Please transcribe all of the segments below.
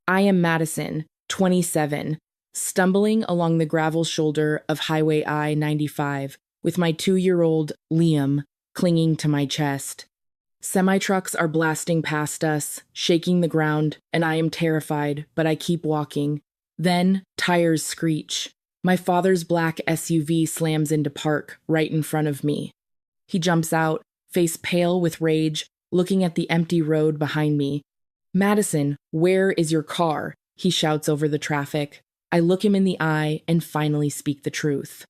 I am Madison, 27, stumbling along the gravel shoulder of Highway I-95 with my 2-year-old Liam clinging to my chest. Semi-trucks are blasting past us, shaking the ground, and I am terrified, but I keep walking. Then, tires screech. My father's black SUV slams into park right in front of me. He jumps out, face pale with rage, looking at the empty road behind me. "Madison, where is your car?" he shouts over the traffic. I look him in the eye and finally speak the truth.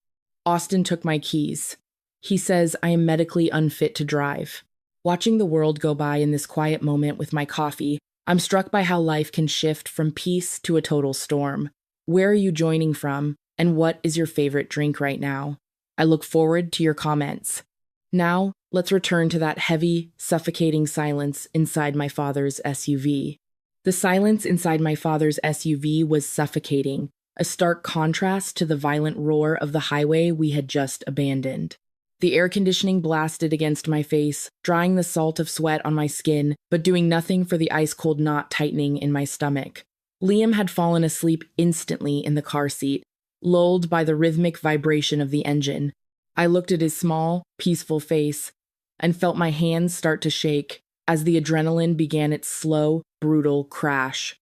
"Austin took my keys. He says I am medically unfit to drive." Watching the world go by in this quiet moment with my coffee, I'm struck by how life can shift from peace to a total storm. Where are you joining from, and what is your favorite drink right now? I look forward to your comments. Now, let's return to that heavy, suffocating silence inside my father's SUV. The silence inside my father's SUV was suffocating, a stark contrast to the violent roar of the highway we had just abandoned. The air conditioning blasted against my face, drying the salt of sweat on my skin, but doing nothing for the ice-cold knot tightening in my stomach. Liam had fallen asleep instantly in the car seat, lulled by the rhythmic vibration of the engine. I looked at his small, peaceful face and felt my hands start to shake as the adrenaline began its slow, brutal crash.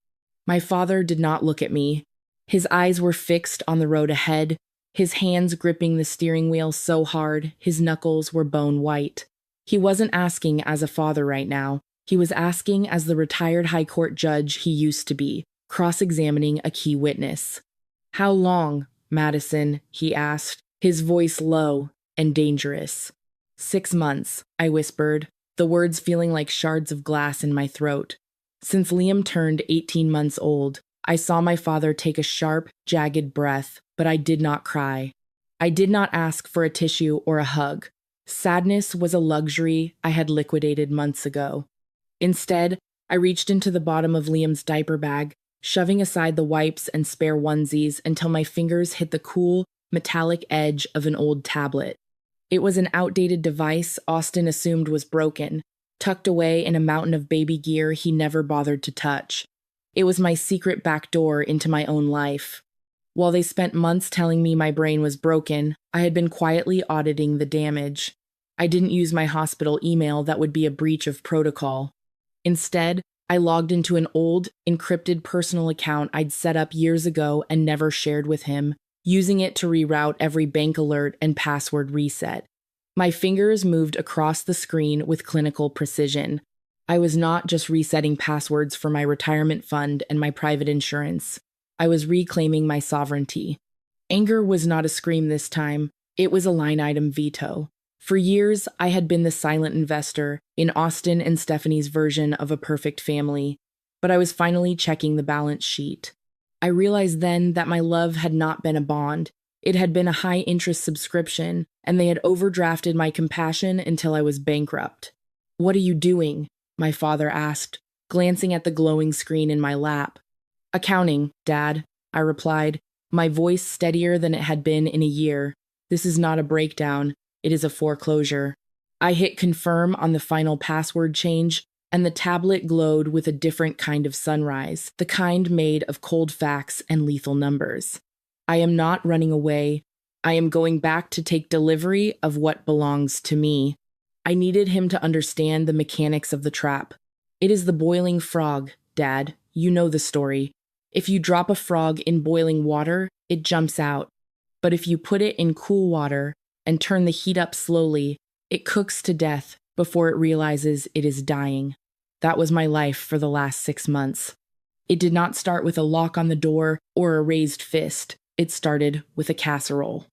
My father did not look at me. His eyes were fixed on the road ahead, his hands gripping the steering wheel so hard his knuckles were bone white. He wasn't asking as a father right now. He was asking as the retired high court judge he used to be, cross-examining a key witness. "How long, Madison?" he asked, his voice low and dangerous. "6 months, I whispered, the words feeling like shards of glass in my throat. Since Liam turned 18 months old, I saw my father take a sharp, jagged breath, but I did not cry. I did not ask for a tissue or a hug. Sadness was a luxury I had liquidated months ago. Instead, I reached into the bottom of Liam's diaper bag, shoving aside the wipes and spare onesies until my fingers hit the cool, metallic edge of an old tablet. It was an outdated device Austin assumed was broken, tucked away in a mountain of baby gear he never bothered to touch. It was my secret back door into my own life. While they spent months telling me my brain was broken, I had been quietly auditing the damage. I didn't use my hospital email that would be a breach of protocol. Instead, I logged into an old, encrypted personal account I'd set up years ago and never shared with him, using it to reroute every bank alert and password reset. My fingers moved across the screen with clinical precision. I was not just resetting passwords for my retirement fund and my private insurance. I was reclaiming my sovereignty. Anger was not a scream this time. It was a line-item veto. For years, I had been the silent investor in Austin and Stephanie's version of a perfect family, but I was finally checking the balance sheet. I realized then that my love had not been a bond. It had been a high-interest subscription, and they had overdrafted my compassion until I was bankrupt. "What are you doing?" my father asked, glancing at the glowing screen in my lap. "Accounting, Dad," I replied, my voice steadier than it had been in a year. "This is not a breakdown, it is a foreclosure." I hit confirm on the final password change, and the tablet glowed with a different kind of sunrise, the kind made of cold facts and lethal numbers. I am not running away. I am going back to take delivery of what belongs to me. I needed him to understand the mechanics of the trap. It is the boiling frog, Dad. You know the story. If you drop a frog in boiling water, it jumps out. But if you put it in cool water and turn the heat up slowly, it cooks to death before it realizes it is dying. That was my life for the last 6 months. It did not start with a lock on the door or a raised fist. It started with a casserole.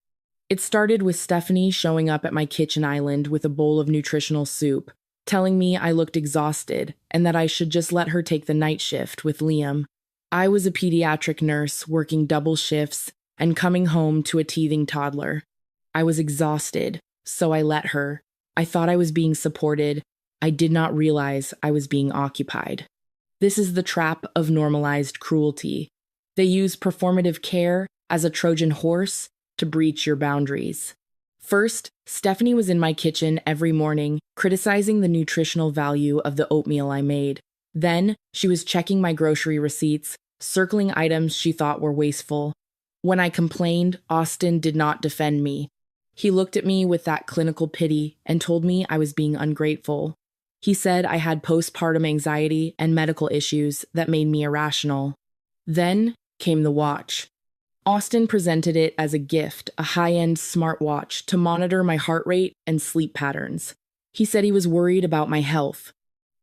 It started with Stephanie showing up at my kitchen island with a bowl of nutritional soup, telling me I looked exhausted and that I should just let her take the night shift with Liam. I was a pediatric nurse working double shifts and coming home to a teething toddler. I was exhausted, so I let her. I thought I was being supported. I did not realize I was being occupied. This is the trap of normalized cruelty. They use performative care as a Trojan horse to breach your boundaries. First, Stephanie was in my kitchen every morning, criticizing the nutritional value of the oatmeal I made. Then, she was checking my grocery receipts, circling items she thought were wasteful. When I complained, Austin did not defend me. He looked at me with that clinical pity and told me I was being ungrateful. He said I had postpartum anxiety and medical issues that made me irrational. Then came the watch. Austin presented it as a gift, a high-end smartwatch to monitor my heart rate and sleep patterns. He said he was worried about my health.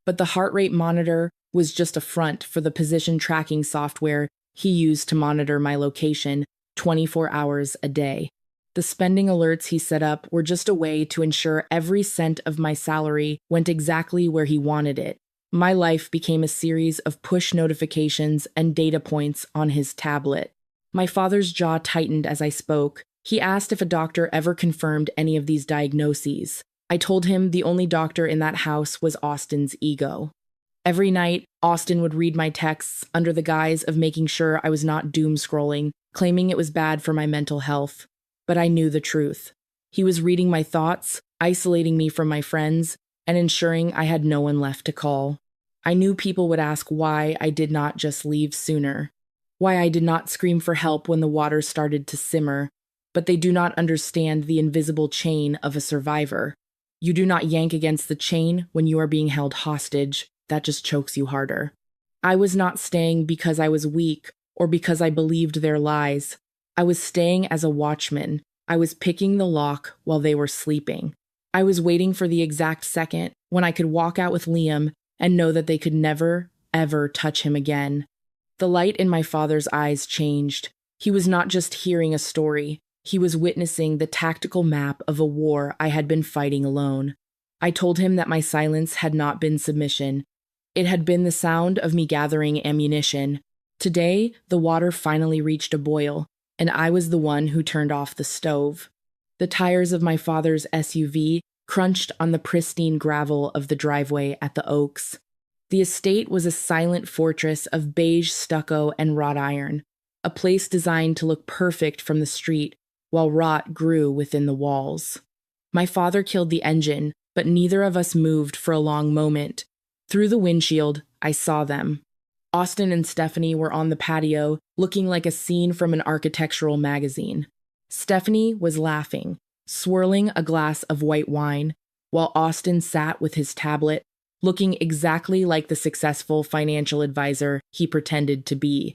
But the heart rate monitor was just a front for the position tracking software he used to monitor my location 24 hours a day. The spending alerts he set up were just a way to ensure every cent of my salary went exactly where he wanted it. My life became a series of push notifications and data points on his tablet. My father's jaw tightened as I spoke. He asked if a doctor ever confirmed any of these diagnoses. I told him the only doctor in that house was Austin's ego. Every night, Austin would read my texts under the guise of making sure I was not doom scrolling, claiming it was bad for my mental health. But I knew the truth. He was reading my thoughts, isolating me from my friends, and ensuring I had no one left to call. I knew people would ask why I did not just leave sooner, why I did not scream for help when the water started to simmer, but they do not understand the invisible chain of a survivor. You do not yank against the chain when you are being held hostage. That just chokes you harder. I was not staying because I was weak or because I believed their lies. I was staying as a watchman. I was picking the lock while they were sleeping. I was waiting for the exact second when I could walk out with Liam and know that they could never, ever touch him again. The light in my father's eyes changed. He was not just hearing a story. He was witnessing the tactical map of a war I had been fighting alone. I told him that my silence had not been submission. It had been the sound of me gathering ammunition. Today, the water finally reached a boil, and I was the one who turned off the stove. The tires of my father's SUV crunched on the pristine gravel of the driveway at the Oaks. The estate was a silent fortress of beige stucco and wrought iron, a place designed to look perfect from the street while rot grew within the walls. My father killed the engine, but neither of us moved for a long moment. Through the windshield, I saw them. Austin and Stephanie were on the patio, looking like a scene from an architectural magazine. Stephanie was laughing, swirling a glass of white wine, while Austin sat with his tablet, looking exactly like the successful financial advisor he pretended to be.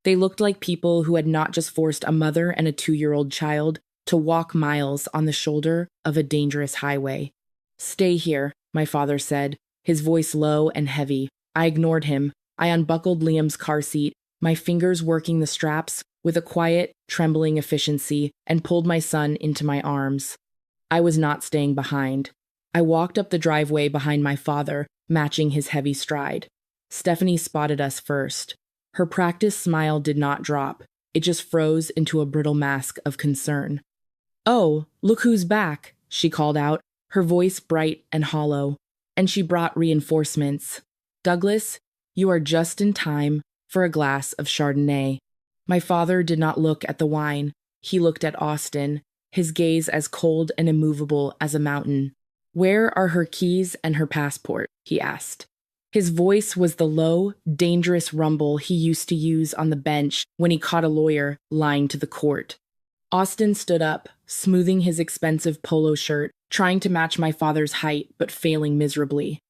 They looked like people who had not just forced a mother and a 2-year-old child to walk miles on the shoulder of a dangerous highway. "Stay here," my father said, his voice low and heavy. I ignored him. I unbuckled Liam's car seat, my fingers working the straps with a quiet, trembling efficiency, and pulled my son into my arms. I was not staying behind. I walked up the driveway behind my father, matching his heavy stride. Stephanie spotted us first. Her practiced smile did not drop. It just froze into a brittle mask of concern. "Oh, look who's back," she called out, her voice bright and hollow. And she brought reinforcements. "Douglas, you are just in time for a glass of Chardonnay." My father did not look at the wine. He looked at Austin, his gaze as cold and immovable as a mountain. "Where are her keys and her passport?" he asked. His voice was the low, dangerous rumble he used to use on the bench when he caught a lawyer lying to the court. Austin stood up, smoothing his expensive polo shirt, trying to match my father's height, but failing miserably.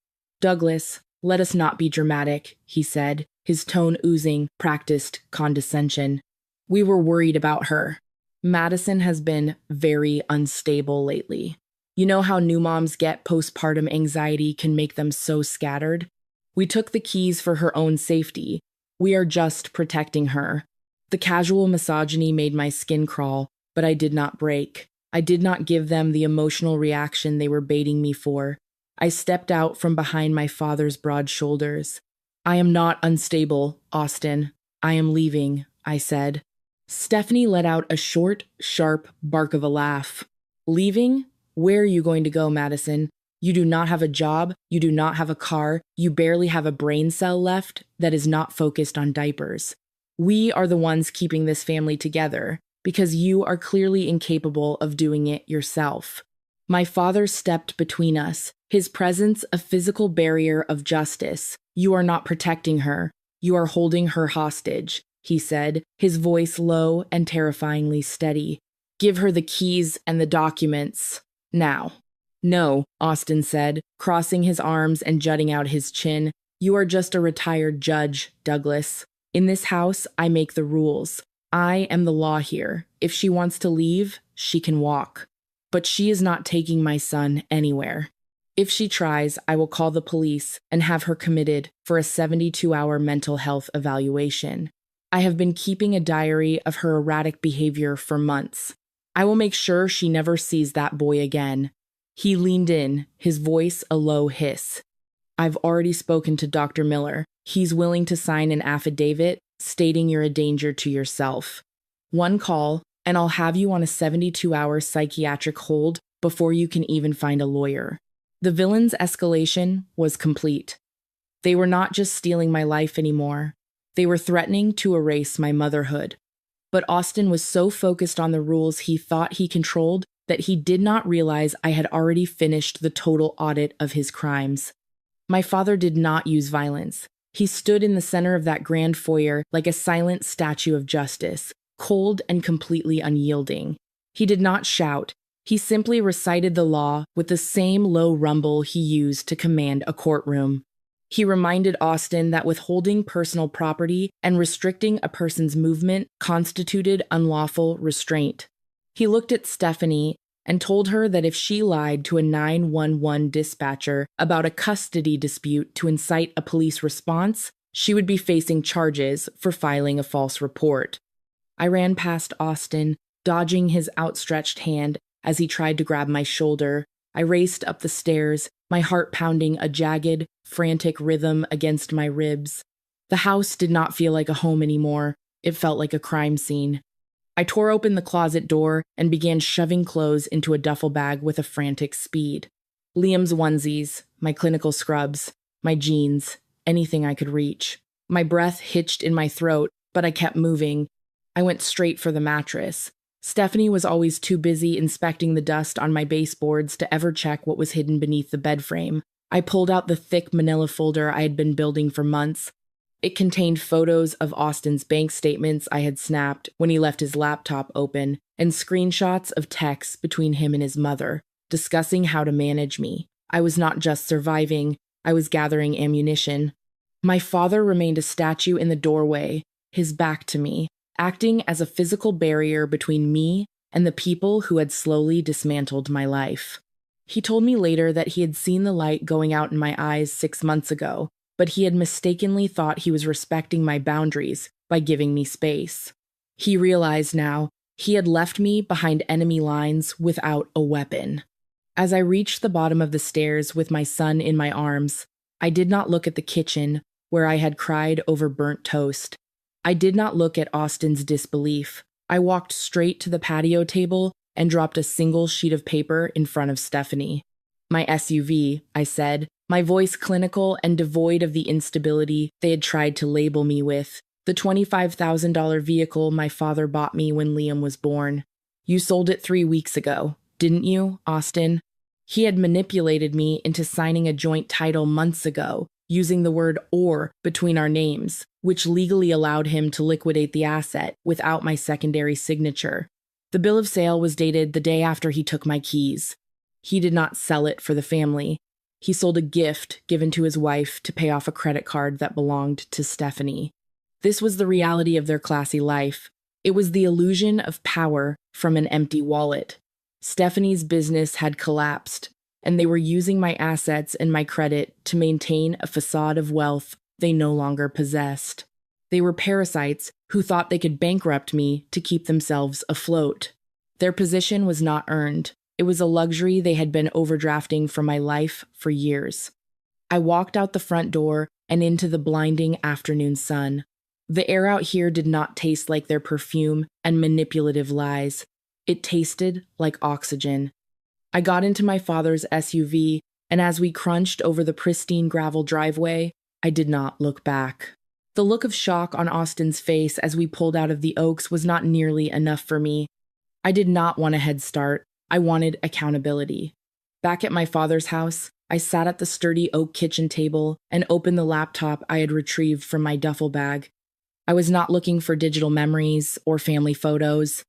"Douglas, let us not be dramatic," he said, his tone oozing practiced condescension. "We were worried about her. Madison has been very unstable lately. You know how new moms get postpartum anxiety can make them so scattered? We took the keys for her own safety. We are just protecting her." The casual misogyny made my skin crawl, but I did not break. I did not give them the emotional reaction they were baiting me for. I stepped out from behind my father's broad shoulders. "I am not unstable, Austin. I am leaving," I said. Stephanie let out a short, sharp bark of a laugh. "Leaving? Where are you going to go, Madison? You do not have a job, you do not have a car, you barely have a brain cell left that is not focused on diapers. We are the ones keeping this family together, because you are clearly incapable of doing it yourself." My father stepped between us, his presence a physical barrier of justice. "You are not protecting her. "You are holding her hostage," he said, his voice low and terrifyingly steady. "Give her the keys and the documents. Now." "No," Austin said, crossing his arms and jutting out his chin. "You are just a retired judge, Douglas. In this house, I make the rules. I am the law here. If she wants to leave, she can walk. But she is not taking my son anywhere. If she tries, I will call the police and have her committed for a 72-hour mental health evaluation. I have been keeping a diary of her erratic behavior for months. I will make sure she never sees that boy again." He leaned in, his voice a low hiss. "I've already spoken to Dr. Miller. He's willing to sign an affidavit stating you're a danger to yourself. One call, and I'll have you on a 72-hour psychiatric hold before you can even find a lawyer." The villain's escalation was complete. They were not just stealing my life anymore. They were threatening to erase my motherhood. But Austin was so focused on the rules he thought he controlled that he did not realize I had already finished the total audit of his crimes. My father did not use violence. He stood in the center of that grand foyer like a silent statue of justice, cold and completely unyielding. He did not shout. He simply recited the law with the same low rumble he used to command a courtroom. He reminded Austin that withholding personal property and restricting a person's movement constituted unlawful restraint. He looked at Stephanie and told her that if she lied to a 911 dispatcher about a custody dispute to incite a police response, she would be facing charges for filing a false report. I ran past Austin, dodging his outstretched hand as he tried to grab my shoulder. I raced up the stairs, my heart pounding a jagged, frantic rhythm against my ribs. The house did not feel like a home anymore. It felt like a crime scene. I tore open the closet door and began shoving clothes into a duffel bag with a frantic speed. Liam's onesies, my clinical scrubs, my jeans, anything I could reach. My breath hitched in my throat, but I kept moving. I went straight for the mattress. Stephanie was always too busy inspecting the dust on my baseboards to ever check what was hidden beneath the bed frame. I pulled out the thick manila folder I had been building for months. It contained photos of Austin's bank statements I had snapped when he left his laptop open, and screenshots of texts between him and his mother, discussing how to manage me. I was not just surviving, I was gathering ammunition. My father remained a statue in the doorway, his back to me, acting as a physical barrier between me and the people who had slowly dismantled my life. He told me later that he had seen the light going out in my eyes 6 months ago, but he had mistakenly thought he was respecting my boundaries by giving me space. He realized now he had left me behind enemy lines without a weapon. As I reached the bottom of the stairs with my son in my arms, I did not look at the kitchen where I had cried over burnt toast. I did not look at Austin's disbelief. I walked straight to the patio table and dropped a single sheet of paper in front of Stephanie. "My SUV," I said, my voice clinical and devoid of the instability they had tried to label me with. "The $25,000 vehicle my father bought me when Liam was born. You sold it 3 weeks ago, didn't you, Austin?" He had manipulated me into signing a joint title months ago, using the word "or" between our names, which legally allowed him to liquidate the asset without my secondary signature. The bill of sale was dated the day after he took my keys. He did not sell it for the family. He sold a gift given to his wife to pay off a credit card that belonged to Stephanie. This was the reality of their classy life. It was the illusion of power from an empty wallet. Stephanie's business had collapsed, and they were using my assets and my credit to maintain a facade of wealth they no longer possessed. They were parasites who thought they could bankrupt me to keep themselves afloat. Their position was not earned. It was a luxury they had been overdrafting from my life for years. I walked out the front door and into the blinding afternoon sun. The air out here did not taste like their perfume and manipulative lies. It tasted like oxygen. I got into my father's SUV, and as we crunched over the pristine gravel driveway, I did not look back. The look of shock on Austin's face as we pulled out of the Oaks was not nearly enough for me. I did not want a head start. I wanted accountability. Back at my father's house, I sat at the sturdy oak kitchen table and opened the laptop I had retrieved from my duffel bag. I was not looking for digital memories or family photos.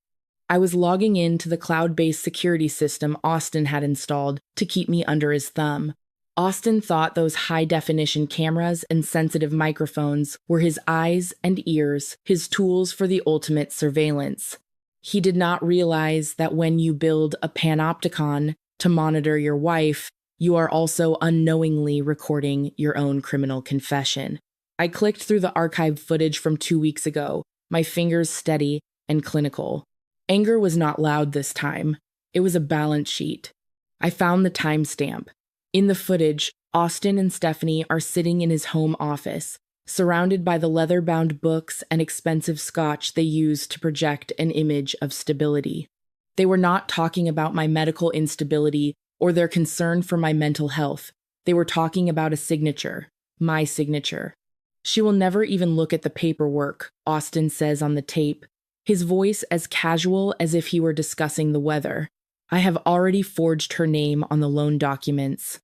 I was logging into the cloud-based security system Austin had installed to keep me under his thumb. Austin thought those high-definition cameras and sensitive microphones were his eyes and ears, his tools for the ultimate surveillance. He did not realize that when you build a panopticon to monitor your wife, you are also unknowingly recording your own criminal confession. I clicked through the archived footage from 2 weeks ago, my fingers steady and clinical. Anger was not loud this time. It was a balance sheet. I found the timestamp. In the footage, Austin and Stephanie are sitting in his home office, surrounded by the leather-bound books and expensive scotch they use to project an image of stability. They were not talking about my medical instability or their concern for my mental health. They were talking about a signature, my signature. She will never even look at the paperwork, Austin says on the tape, his voice as casual as if he were discussing the weather. I have already forged her name on the loan documents.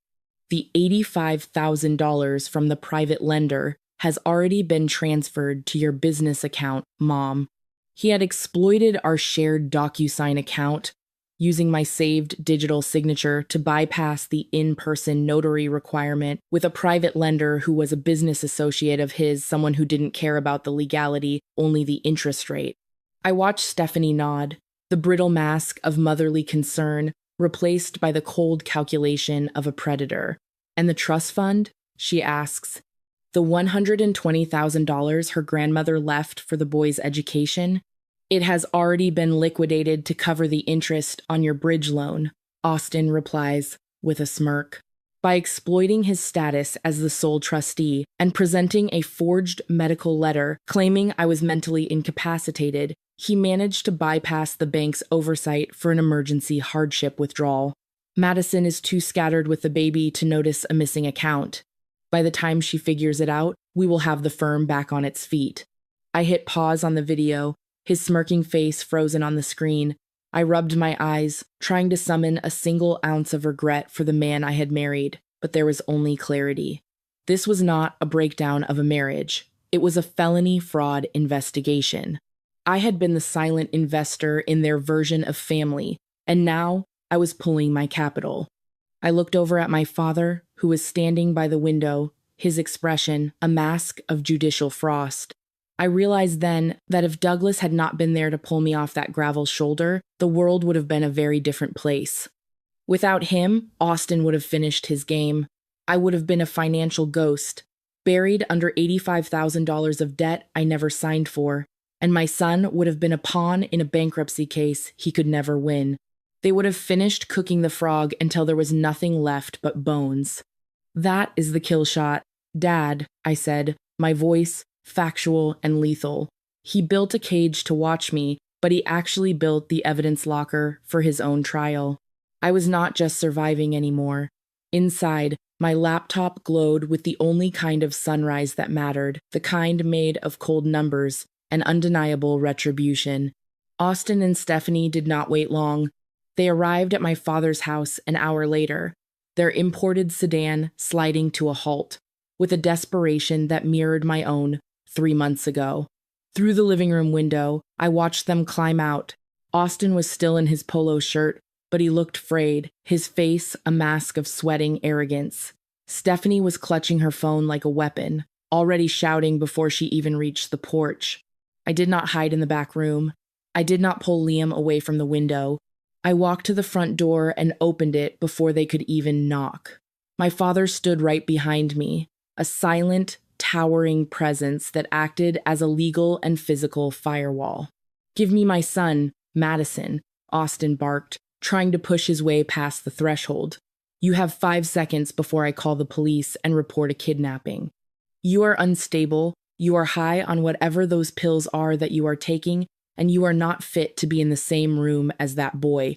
The $85,000 from the private lender has already been transferred to your business account, Mom. He had exploited our shared DocuSign account, using my saved digital signature to bypass the in-person notary requirement with a private lender who was a business associate of his, someone who didn't care about the legality, only the interest rate. I watched Stephanie nod, the brittle mask of motherly concern replaced by the cold calculation of a predator. And the trust fund? She asks. The $120,000 her grandmother left for the boy's education? It has already been liquidated to cover the interest on your bridge loan, Austin replies with a smirk. By exploiting his status as the sole trustee and presenting a forged medical letter claiming I was mentally incapacitated, he managed to bypass the bank's oversight for an emergency hardship withdrawal. Madison is too scattered with the baby to notice a missing account. By the time she figures it out, we will have the firm back on its feet. I hit pause on the video, his smirking face frozen on the screen. I rubbed my eyes, trying to summon a single ounce of regret for the man I had married, but there was only clarity. This was not a breakdown of a marriage. It was a felony fraud investigation. I had been the silent investor in their version of family, and now I was pulling my capital. I looked over at my father, who was standing by the window, his expression a mask of judicial frost. I realized then that if Douglas had not been there to pull me off that gravel shoulder, the world would have been a very different place. Without him, Austin would have finished his game. I would have been a financial ghost, buried under $85,000 of debt I never signed for, and my son would have been a pawn in a bankruptcy case he could never win. They would have finished cooking the frog until there was nothing left but bones. That is the kill shot. Dad, I said, my voice factual and lethal. He built a cage to watch me, but he actually built the evidence locker for his own trial. I was not just surviving anymore. Inside, my laptop glowed with the only kind of sunrise that mattered, the kind made of cold numbers and undeniable retribution. Austin and Stephanie did not wait long. They arrived at my father's house an hour later, their imported sedan sliding to a halt, with a desperation that mirrored my own 3 months ago. Through the living room window, I watched them climb out. Austin was still in his polo shirt, but he looked frayed, his face a mask of sweating arrogance. Stephanie was clutching her phone like a weapon, already shouting before she even reached the porch. I did not hide in the back room. I did not pull Liam away from the window. I walked to the front door and opened it before they could even knock. My father stood right behind me, a silent, towering presence that acted as a legal and physical firewall. "Give me my son, Madison," Austin barked, trying to push his way past the threshold. "You have 5 seconds before I call the police and report a kidnapping. You are unstable, you are high on whatever those pills are that you are taking, and you are not fit to be in the same room as that boy."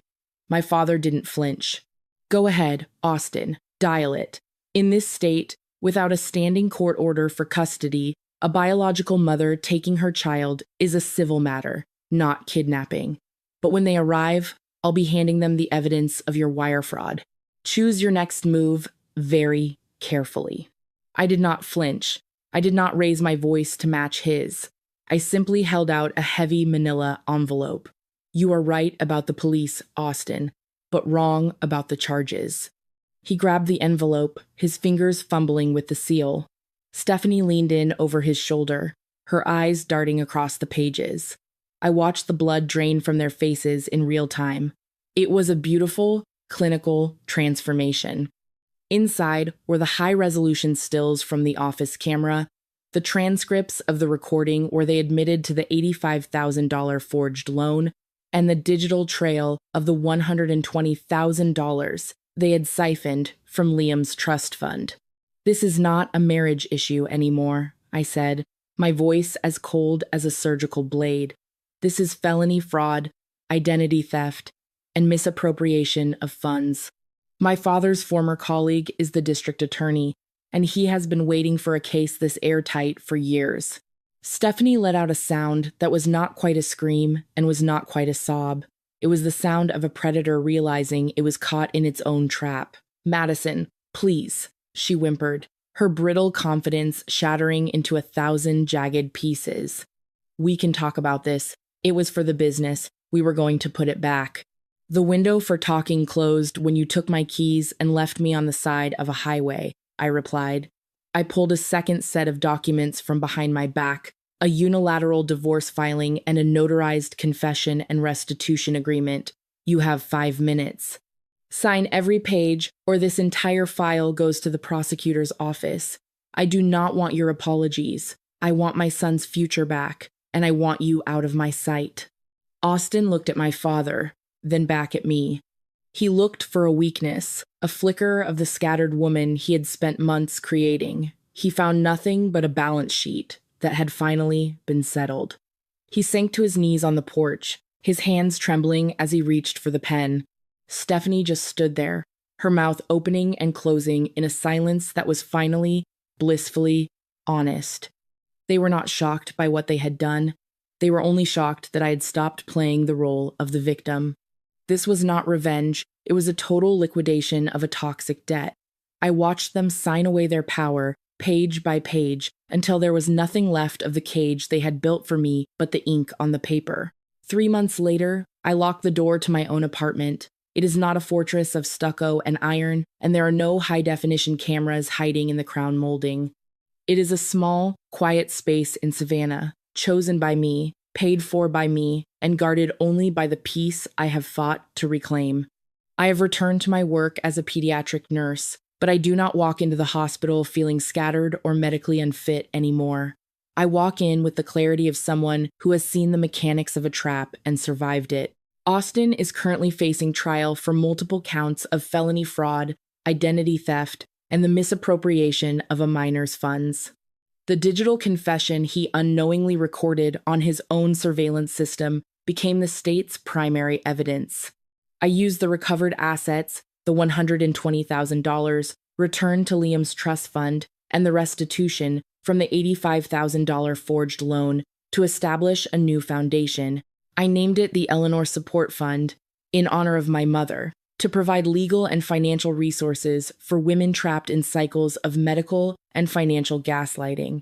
My father didn't flinch. "Go ahead, Austin, dial it. In this state, without a standing court order for custody, a biological mother taking her child is a civil matter, not kidnapping. But when they arrive, I'll be handing them the evidence of your wire fraud. Choose your next move, very carefully. I did not flinch. I did not raise my voice to match his. I simply held out a heavy manila envelope. You are right about the police, Austin, but wrong about the charges. He grabbed the envelope, his fingers fumbling with the seal. Stephanie leaned in over his shoulder, her eyes darting across the pages. I watched the blood drain from their faces in real time. It was a beautiful, clinical transformation. Inside were the high-resolution stills from the office camera, the transcripts of the recording where they admitted to the $85,000 forged loan, and the digital trail of the $120,000 they had siphoned from Liam's trust fund. This is not a marriage issue anymore, I said, my voice as cold as a surgical blade. This is felony fraud, identity theft, and misappropriation of funds. My father's former colleague is the district attorney, and he has been waiting for a case this airtight for years. Stephanie let out a sound that was not quite a scream and was not quite a sob. It was the sound of a predator realizing it was caught in its own trap. Madison, please, she whimpered, her brittle confidence shattering into 1,000 jagged pieces. We can talk about this. It was for the business. We were going to put it back. The window for talking closed when you took my keys and left me on the side of a highway, I replied. I pulled a second set of documents from behind my back, a unilateral divorce filing and a notarized confession and restitution agreement. You have 5 minutes. Sign every page, or this entire file goes to the prosecutor's office. I do not want your apologies. I want my son's future back, and I want you out of my sight. Austin looked at my father, then back at me. He looked for a weakness, a flicker of the scattered woman he had spent months creating. He found nothing but a balance sheet that had finally been settled. He sank to his knees on the porch, his hands trembling as he reached for the pen. Stephanie just stood there, her mouth opening and closing in a silence that was finally, blissfully honest. They were not shocked by what they had done. They were only shocked that I had stopped playing the role of the victim. This was not revenge. It was a total liquidation of a toxic debt. I watched them sign away their power, page by page, until there was nothing left of the cage they had built for me but the ink on the paper. 3 months later, I locked the door to my own apartment. It is not a fortress of stucco and iron, and there are no high-definition cameras hiding in the crown molding. It is a small, quiet space in Savannah, chosen by me, paid for by me, and guarded only by the peace I have fought to reclaim. I have returned to my work as a pediatric nurse, but I do not walk into the hospital feeling scattered or medically unfit anymore. I walk in with the clarity of someone who has seen the mechanics of a trap and survived it. Austin is currently facing trial for multiple counts of felony fraud, identity theft, and the misappropriation of a minor's funds. The digital confession he unknowingly recorded on his own surveillance system became the state's primary evidence. I used the recovered assets, the $120,000, returned to Liam's trust fund, and the restitution from the $85,000 forged loan to establish a new foundation. I named it the Eleanor Support Fund, in honor of my mother, to provide legal and financial resources for women trapped in cycles of medical and financial gaslighting.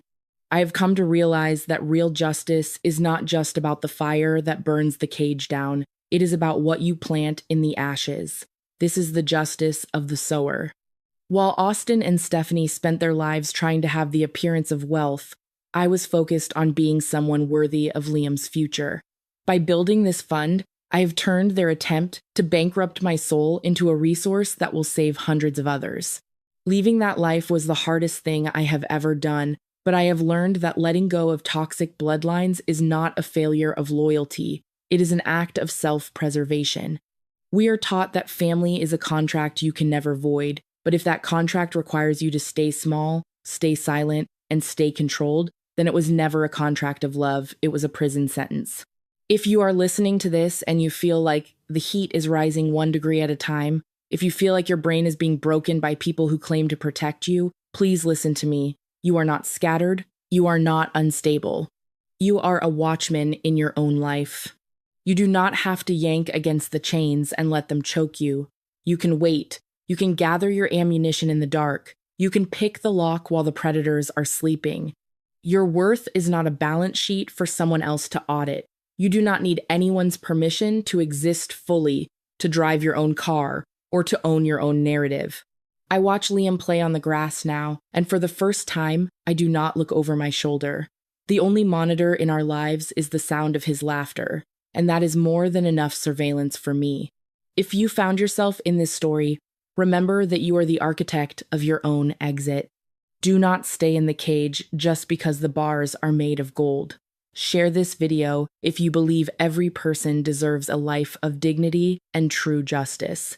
I have come to realize that real justice is not just about the fire that burns the cage down. It is about what you plant in the ashes. This is the justice of the sower. While Austin and Stephanie spent their lives trying to have the appearance of wealth, I was focused on being someone worthy of Liam's future. By building this fund, I have turned their attempt to bankrupt my soul into a resource that will save hundreds of others. Leaving that life was the hardest thing I have ever done, but I have learned that letting go of toxic bloodlines is not a failure of loyalty. It is an act of self-preservation. We are taught that family is a contract you can never void, but if that contract requires you to stay small, stay silent, and stay controlled, then it was never a contract of love, it was a prison sentence. If you are listening to this and you feel like the heat is rising 1 degree at a time, if you feel like your brain is being broken by people who claim to protect you, please listen to me. You are not scattered. You are not unstable. You are a watchman in your own life. You do not have to yank against the chains and let them choke you. You can wait. You can gather your ammunition in the dark. You can pick the lock while the predators are sleeping. Your worth is not a balance sheet for someone else to audit. You do not need anyone's permission to exist fully, to drive your own car, or to own your own narrative. I watch Liam play on the grass now, and for the first time, I do not look over my shoulder. The only monitor in our lives is the sound of his laughter, and that is more than enough surveillance for me. If you found yourself in this story, remember that you are the architect of your own exit. Do not stay in the cage just because the bars are made of gold. Share this video if you believe every person deserves a life of dignity and true justice.